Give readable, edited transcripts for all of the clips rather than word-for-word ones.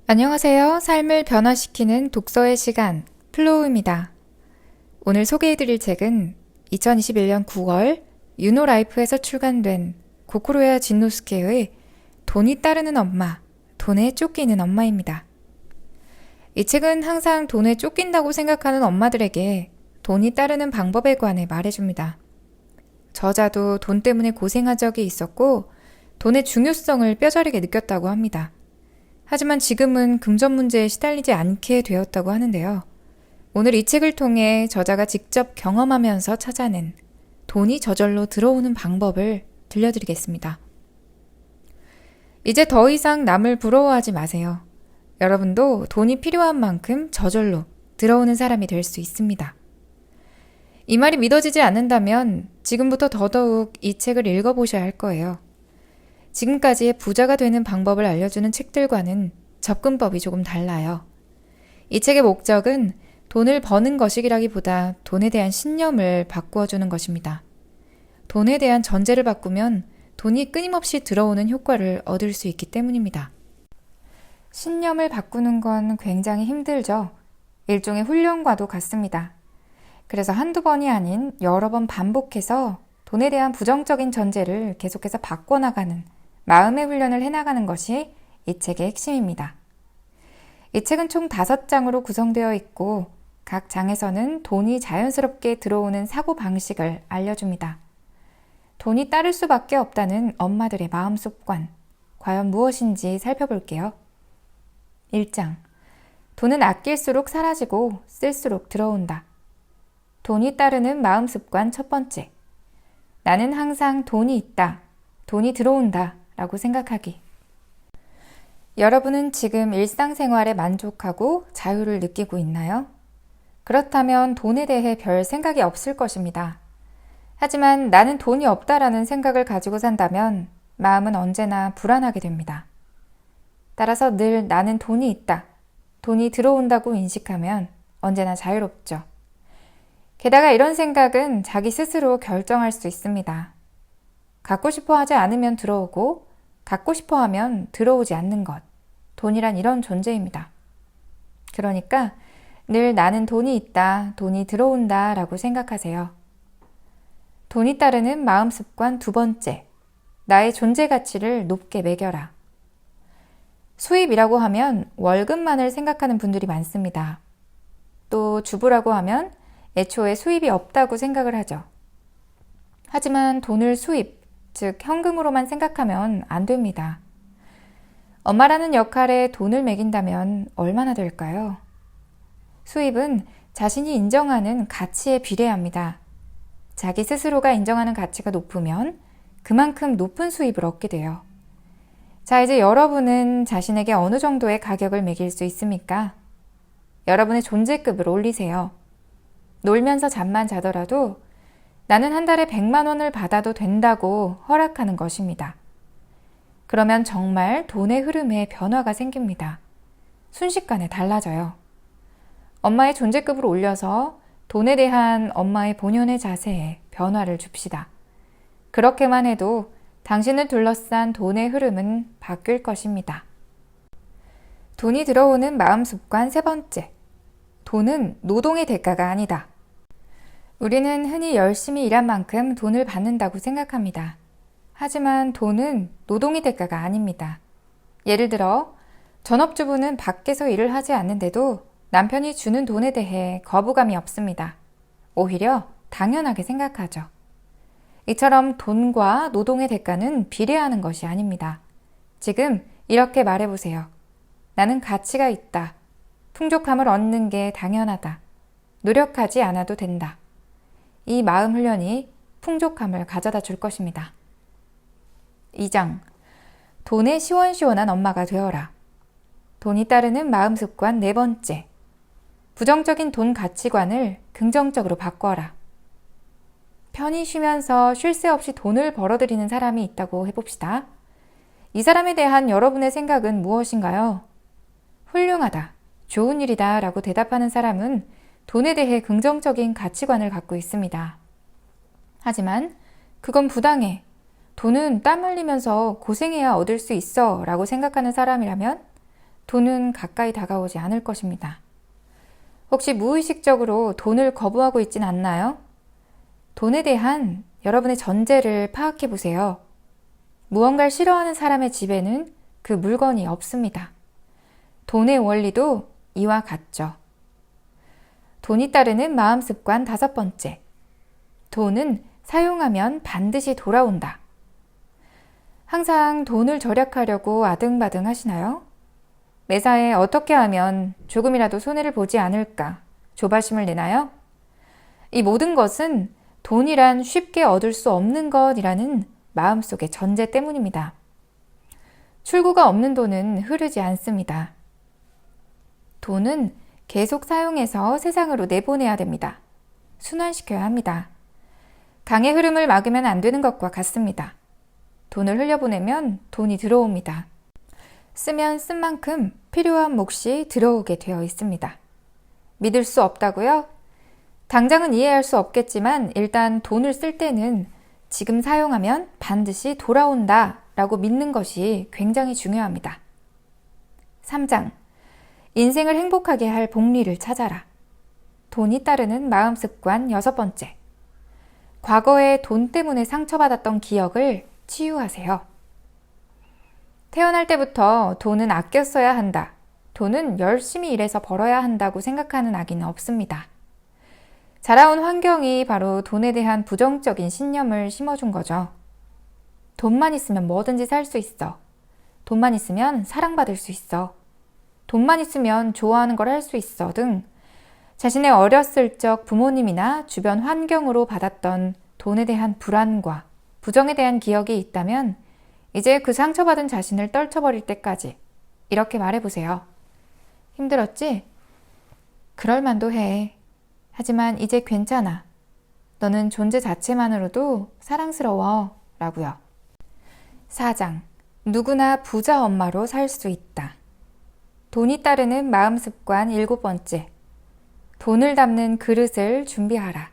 안녕하세요. 삶을 변화시키는 독서의 시간, 플로우입니다. 오늘 소개해드릴 책은 2021년 9월 유노라이프에서 출간된 고쿠로야 진노스케의 돈이 따르는 엄마, 돈에 쫓기는 엄마입니다. 이 책은 항상 돈에 쫓긴다고 생각하는 엄마들에게 돈이 따르는 방법에 관해 말해줍니다. 저자도 돈 때문에 고생한 적이 있었고 돈의 중요성을 뼈저리게 느꼈다고 합니다. 하지만 지금은 금전 문제에 시달리지 않게 되었다고 하는데요. 오늘 이 책을 통해 저자가 직접 경험하면서 찾아낸 돈이 저절로 들어오는 방법을 들려드리겠습니다. 이제 더 이상 남을 부러워하지 마세요. 여러분도 돈이 필요한 만큼 저절로 들어오는 사람이 될 수 있습니다. 이 말이 믿어지지 않는다면 지금부터 더더욱 이 책을 읽어보셔야 할 거예요. 지금까지의 부자가 되는 방법을 알려주는 책들과는 접근법이 조금 달라요. 이 책의 목적은 돈을 버는 것이라기보다 돈에 대한 신념을 바꾸어주는 것입니다. 돈에 대한 전제를 바꾸면 돈이 끊임없이 들어오는 효과를 얻을 수 있기 때문입니다. 신념을 바꾸는 건 굉장히 힘들죠. 일종의 훈련과도 같습니다. 그래서 한두 번이 아닌 여러 번 반복해서 돈에 대한 부정적인 전제를 계속해서 바꿔나가는 마음의 훈련을 해나가는 것이 이 책의 핵심입니다. 이 책은 총 5장으로 구성되어 있고 각 장에서는 돈이 자연스럽게 들어오는 사고방식을 알려줍니다. 돈이 따를 수밖에 없다는 엄마들의 마음 습관, 과연 무엇인지 살펴볼게요. 1장, 돈은 아낄수록 사라지고 쓸수록 들어온다. 돈이 따르는 마음 습관 첫 번째, 나는 항상 돈이 있다, 돈이 들어온다 라고 생각하기. 여러분은 지금 일상생활에 만족하고 자유를 느끼고 있나요? 그렇다면 돈에 대해 별 생각이 없을 것입니다. 하지만 나는 돈이 없다라는 생각을 가지고 산다면 마음은 언제나 불안하게 됩니다. 따라서 늘 나는 돈이 있다, 돈이 들어온다고 인식하면 언제나 자유롭죠. 게다가 이런 생각은 자기 스스로 결정할 수 있습니다. 갖고 싶어 하지 않으면 들어오고 갖고 싶어 하면 들어오지 않는 것. 돈이란 이런 존재입니다. 그러니까 늘 나는 돈이 있다, 돈이 들어온다 라고 생각하세요. 돈이 따르는 마음 습관 두 번째, 나의 존재 가치를 높게 매겨라. 수입이라고 하면 월급만을 생각하는 분들이 많습니다. 또 주부라고 하면 애초에 수입이 없다고 생각을 하죠. 하지만 돈을 수입, 즉 현금으로만 생각하면 안 됩니다. 엄마라는 역할에 돈을 매긴다면 얼마나 될까요? 수입은 자신이 인정하는 가치에 비례합니다. 자기 스스로가 인정하는 가치가 높으면 그만큼 높은 수입을 얻게 돼요. 자, 이제 여러분은 자신에게 어느 정도의 가격을 매길 수 있습니까? 여러분의 존재급을 올리세요. 놀면서 잠만 자더라도 나는 한 달에 100만 원을 받아도 된다고 허락하는 것입니다. 그러면 정말 돈의 흐름에 변화가 생깁니다. 순식간에 달라져요. 엄마의 존재급을 올려서 돈에 대한 엄마의 본연의 자세에 변화를 줍시다. 그렇게만 해도 당신을 둘러싼 돈의 흐름은 바뀔 것입니다. 돈이 들어오는 마음 습관 세 번째, 돈은 노동의 대가가 아니다. 우리는 흔히 열심히 일한 만큼 돈을 받는다고 생각합니다. 하지만 돈은 노동의 대가가 아닙니다. 예를 들어 전업주부는 밖에서 일을 하지 않는데도 남편이 주는 돈에 대해 거부감이 없습니다. 오히려 당연하게 생각하죠. 이처럼 돈과 노동의 대가는 비례하는 것이 아닙니다. 지금 이렇게 말해보세요. 나는 가치가 있다. 풍족함을 얻는 게 당연하다. 노력하지 않아도 된다. 이 마음 훈련이 풍족함을 가져다 줄 것입니다. 2장, 돈에 시원시원한 엄마가 되어라. 돈이 따르는 마음 습관 네 번째, 부정적인 돈 가치관을 긍정적으로 바꿔라. 편히 쉬면서 쉴 새 없이 돈을 벌어들이는 사람이 있다고 해봅시다. 이 사람에 대한 여러분의 생각은 무엇인가요? 훌륭하다, 좋은 일이다 라고 대답하는 사람은 돈에 대해 긍정적인 가치관을 갖고 있습니다. 하지만 그건 부당해. 돈은 땀 흘리면서 고생해야 얻을 수 있어 라고 생각하는 사람이라면 돈은 가까이 다가오지 않을 것입니다. 혹시 무의식적으로 돈을 거부하고 있진 않나요? 돈에 대한 여러분의 전제를 파악해 보세요. 무언가를 싫어하는 사람의 집에는 그 물건이 없습니다. 돈의 원리도 이와 같죠. 돈이 따르는 마음 습관 5번째. 돈은 사용하면 반드시 돌아온다. 항상 돈을 절약하려고 아등바등 하시나요? 매사에 어떻게 하면 조금이라도 손해를 보지 않을까 조바심을 내나요? 이 모든 것은 돈이란 쉽게 얻을 수 없는 것이라는 마음속의 전제 때문입니다. 출구가 없는 돈은 흐르지 않습니다. 돈은 계속 사용해서 세상으로 내보내야 됩니다. 순환시켜야 합니다. 강의 흐름을 막으면 안 되는 것과 같습니다. 돈을 흘려보내면 돈이 들어옵니다. 쓰면 쓴 만큼 필요한 몫이 들어오게 되어 있습니다. 믿을 수 없다고요? 당장은 이해할 수 없겠지만 일단 돈을 쓸 때는 지금 사용하면 반드시 돌아온다 라고 믿는 것이 굉장히 중요합니다. 3장. 인생을 행복하게 할 복리를 찾아라. 돈이 따르는 마음 습관 6번째. 과거에 돈 때문에 상처받았던 기억을 치유하세요. 태어날 때부터 돈은 아껴 써야 한다. 돈은 열심히 일해서 벌어야 한다고 생각하는 아기는 없습니다. 자라온 환경이 바로 돈에 대한 부정적인 신념을 심어준 거죠. 돈만 있으면 뭐든지 살 수 있어. 돈만 있으면 사랑받을 수 있어. 돈만 있으면 좋아하는 걸 할 수 있어 등 자신의 어렸을 적 부모님이나 주변 환경으로 받았던 돈에 대한 불안과 부정에 대한 기억이 있다면 이제 그 상처받은 자신을 떨쳐버릴 때까지 이렇게 말해보세요. 힘들었지? 그럴 만도 해. 하지만 이제 괜찮아. 너는 존재 자체만으로도 사랑스러워. 라고요. 4장. 누구나 부자 엄마로 살 수 있다. 돈이 따르는 마음 습관 7번째. 돈을 담는 그릇을 준비하라.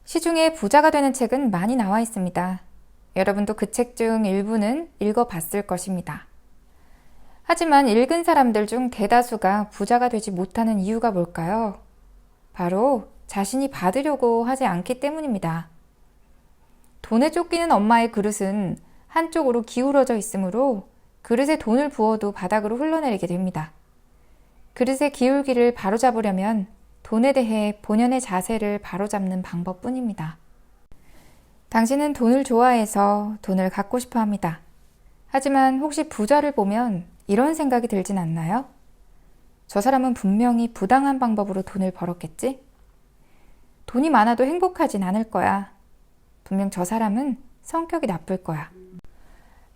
시중에 부자가 되는 책은 많이 나와 있습니다. 여러분도 그 책 중 일부는 읽어봤을 것입니다. 하지만 읽은 사람들 중 대다수가 부자가 되지 못하는 이유가 뭘까요? 바로 자신이 받으려고 하지 않기 때문입니다. 돈에 쫓기는 엄마의 그릇은 한쪽으로 기울어져 있으므로 그릇에 돈을 부어도 바닥으로 흘러내리게 됩니다. 그릇의 기울기를 바로잡으려면 돈에 대해 본연의 자세를 바로잡는 방법뿐입니다. 당신은 돈을 좋아해서 돈을 갖고 싶어 합니다. 하지만 혹시 부자를 보면 이런 생각이 들진 않나요? 저 사람은 분명히 부당한 방법으로 돈을 벌었겠지? 돈이 많아도 행복하진 않을 거야. 분명 저 사람은 성격이 나쁠 거야.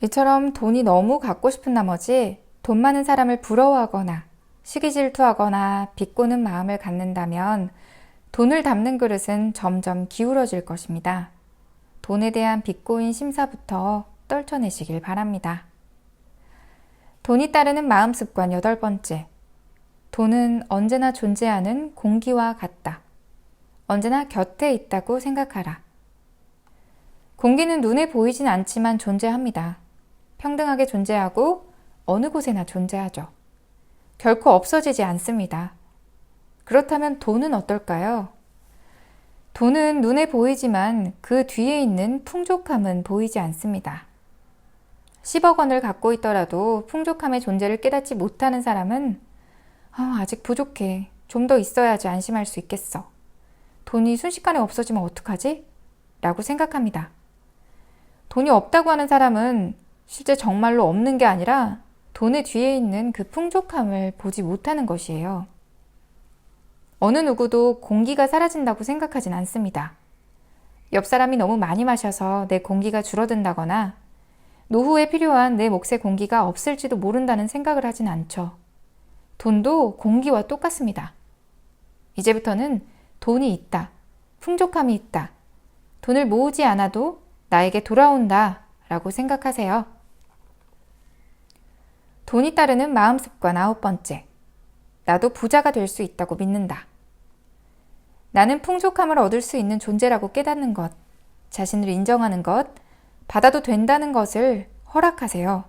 이처럼 돈이 너무 갖고 싶은 나머지 돈 많은 사람을 부러워하거나 시기 질투하거나 비꼬는 마음을 갖는다면 돈을 담는 그릇은 점점 기울어질 것입니다. 돈에 대한 비꼬인 심사부터 떨쳐내시길 바랍니다. 돈이 따르는 마음 습관 8번째. 돈은 언제나 존재하는 공기와 같다. 언제나 곁에 있다고 생각하라. 공기는 눈에 보이진 않지만 존재합니다. 평등하게 존재하고 어느 곳에나 존재하죠. 결코 없어지지 않습니다. 그렇다면 돈은 어떨까요? 돈은 눈에 보이지만 그 뒤에 있는 풍족함은 보이지 않습니다. 10억 원을 갖고 있더라도 풍족함의 존재를 깨닫지 못하는 사람은 아직 부족해. 좀 더 있어야지 안심할 수 있겠어. 돈이 순식간에 없어지면 어떡하지? 라고 생각합니다. 돈이 없다고 하는 사람은 실제 정말로 없는 게 아니라 돈의 뒤에 있는 그 풍족함을 보지 못하는 것이에요. 어느 누구도 공기가 사라진다고 생각하진 않습니다. 옆 사람이 너무 많이 마셔서 내 공기가 줄어든다거나 노후에 필요한 내 몫의 공기가 없을지도 모른다는 생각을 하진 않죠. 돈도 공기와 똑같습니다. 이제부터는 돈이 있다, 풍족함이 있다, 돈을 모으지 않아도 나에게 돌아온다 라고 생각하세요. 돈이 따르는 마음 습관 9번째. 나도 부자가 될 수 있다고 믿는다. 나는 풍족함을 얻을 수 있는 존재라고 깨닫는 것, 자신을 인정하는 것, 받아도 된다는 것을 허락하세요.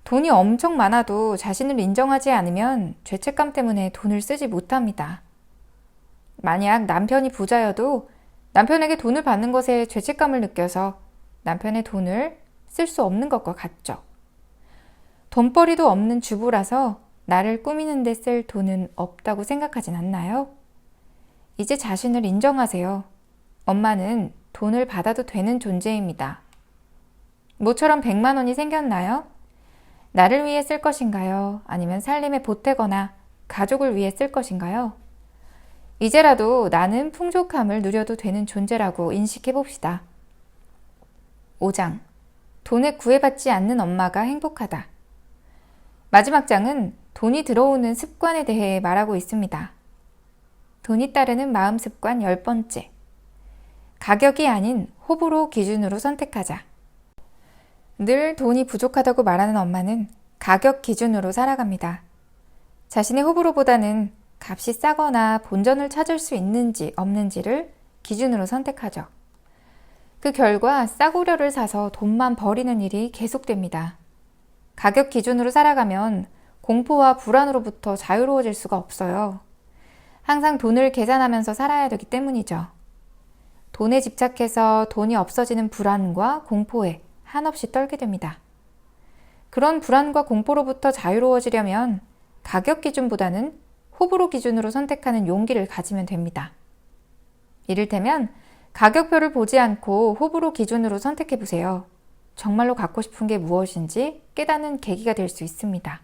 돈이 엄청 많아도 자신을 인정하지 않으면 죄책감 때문에 돈을 쓰지 못합니다. 만약 남편이 부자여도 남편에게 돈을 받는 것에 죄책감을 느껴서 남편의 돈을 쓸 수 없는 것과 같죠. 돈벌이도 없는 주부라서 나를 꾸미는 데 쓸 돈은 없다고 생각하진 않나요? 이제 자신을 인정하세요. 엄마는 돈을 받아도 되는 존재입니다. 모처럼 100만 원이 생겼나요? 나를 위해 쓸 것인가요? 아니면 살림에 보태거나 가족을 위해 쓸 것인가요? 이제라도 나는 풍족함을 누려도 되는 존재라고 인식해 봅시다. 5장. 돈에 구애받지 않는 엄마가 행복하다. 마지막 장은 돈이 들어오는 습관에 대해 말하고 있습니다. 돈이 따르는 마음 습관 10번째. 가격이 아닌 호불호 기준으로 선택하자. 늘 돈이 부족하다고 말하는 엄마는 가격 기준으로 살아갑니다. 자신의 호불호보다는 값이 싸거나 본전을 찾을 수 있는지 없는지를 기준으로 선택하죠. 그 결과 싸구려를 사서 돈만 버리는 일이 계속됩니다. 가격 기준으로 살아가면 공포와 불안으로부터 자유로워질 수가 없어요. 항상 돈을 계산하면서 살아야 되기 때문이죠. 돈에 집착해서 돈이 없어지는 불안과 공포에 한없이 떨게 됩니다. 그런 불안과 공포로부터 자유로워지려면 가격 기준보다는 호불호 기준으로 선택하는 용기를 가지면 됩니다. 이를테면 가격표를 보지 않고 호불호 기준으로 선택해 보세요. 정말로 갖고 싶은 게 무엇인지 깨닫는 계기가 될 수 있습니다.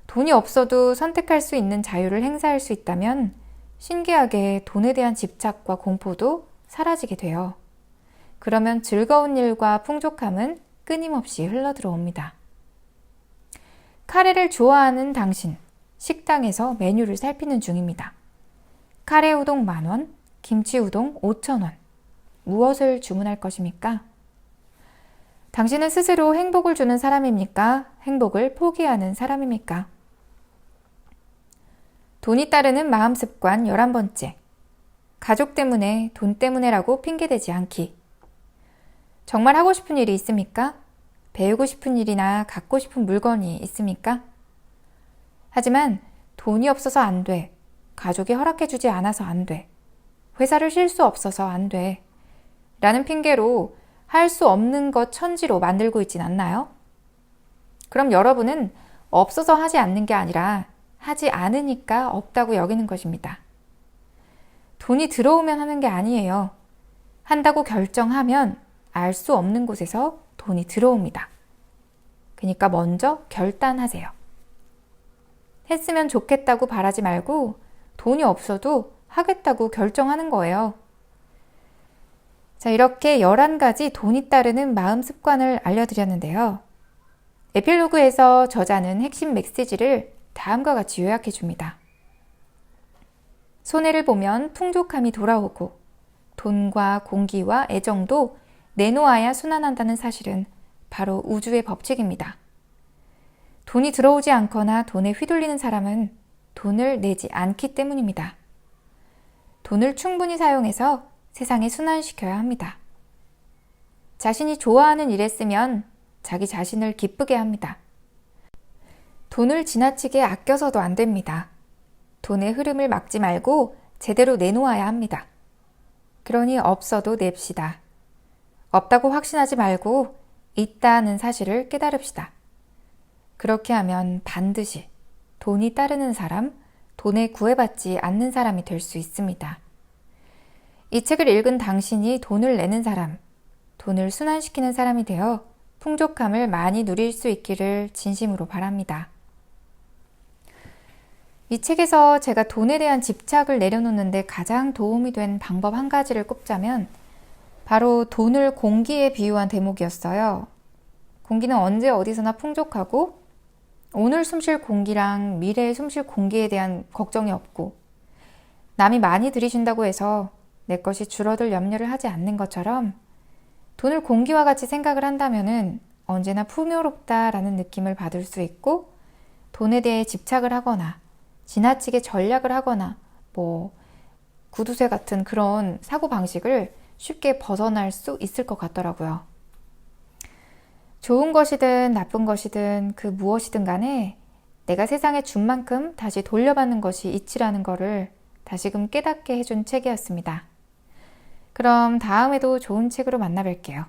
돈이 없어도 선택할 수 있는 자유를 행사할 수 있다면 신기하게 돈에 대한 집착과 공포도 사라지게 돼요. 그러면 즐거운 일과 풍족함은 끊임없이 흘러들어옵니다. 카레를 좋아하는 당신, 식당에서 메뉴를 살피는 중입니다. 카레 우동 10,000원, 김치 우동 5,000원. 무엇을 주문할 것입니까? 당신은 스스로 행복을 주는 사람입니까? 행복을 포기하는 사람입니까? 돈이 따르는 마음 습관 11번째. 가족 때문에, 돈 때문에라고 핑계대지 않기. 정말 하고 싶은 일이 있습니까? 배우고 싶은 일이나 갖고 싶은 물건이 있습니까? 하지만 돈이 없어서 안 돼. 가족이 허락해주지 않아서 안 돼. 회사를 쉴 수 없어서 안 돼. 라는 핑계로 할 수 없는 것 천지로 만들고 있진 않나요? 그럼 여러분은 없어서 하지 않는 게 아니라 하지 않으니까 없다고 여기는 것입니다. 돈이 들어오면 하는 게 아니에요. 한다고 결정하면 알 수 없는 곳에서 돈이 들어옵니다. 그러니까 먼저 결단하세요. 했으면 좋겠다고 바라지 말고 돈이 없어도 하겠다고 결정하는 거예요. 자, 이렇게 11가지 돈이 따르는 마음 습관을 알려드렸는데요. 에필로그에서 저자는 핵심 메시지를 다음과 같이 요약해 줍니다. 손해를 보면 풍족함이 돌아오고 돈과 공기와 애정도 내놓아야 순환한다는 사실은 바로 우주의 법칙입니다. 돈이 들어오지 않거나 돈에 휘둘리는 사람은 돈을 내지 않기 때문입니다. 돈을 충분히 사용해서 세상에 순환시켜야 합니다. 자신이 좋아하는 일에 쓰면 자기 자신을 기쁘게 합니다. 돈을 지나치게 아껴서도 안 됩니다. 돈의 흐름을 막지 말고 제대로 내놓아야 합니다. 그러니 없어도 냅시다. 없다고 확신하지 말고 있다는 사실을 깨달읍시다. 그렇게 하면 반드시 돈이 따르는 사람, 돈에 구애받지 않는 사람이 될 수 있습니다. 이 책을 읽은 당신이 돈을 내는 사람, 돈을 순환시키는 사람이 되어 풍족함을 많이 누릴 수 있기를 진심으로 바랍니다. 이 책에서 제가 돈에 대한 집착을 내려놓는데 가장 도움이 된 방법 한 가지를 꼽자면 바로 돈을 공기에 비유한 대목이었어요. 공기는 언제 어디서나 풍족하고 오늘 숨쉴 공기랑 미래에 숨쉴 공기에 대한 걱정이 없고 남이 많이 들이신다고 해서 내 것이 줄어들 염려를 하지 않는 것처럼 돈을 공기와 같이 생각을 한다면은 언제나 풍요롭다라는 느낌을 받을 수 있고 돈에 대해 집착을 하거나 지나치게 전략을 하거나 구두쇠 같은 그런 사고방식을 쉽게 벗어날 수 있을 것 같더라고요. 좋은 것이든 나쁜 것이든 그 무엇이든 간에 내가 세상에 준 만큼 다시 돌려받는 것이 이치라는 것을 다시금 깨닫게 해준 책이었습니다. 그럼 다음에도 좋은 책으로 만나 뵐게요.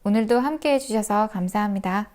오늘도 함께 해주셔서 감사합니다.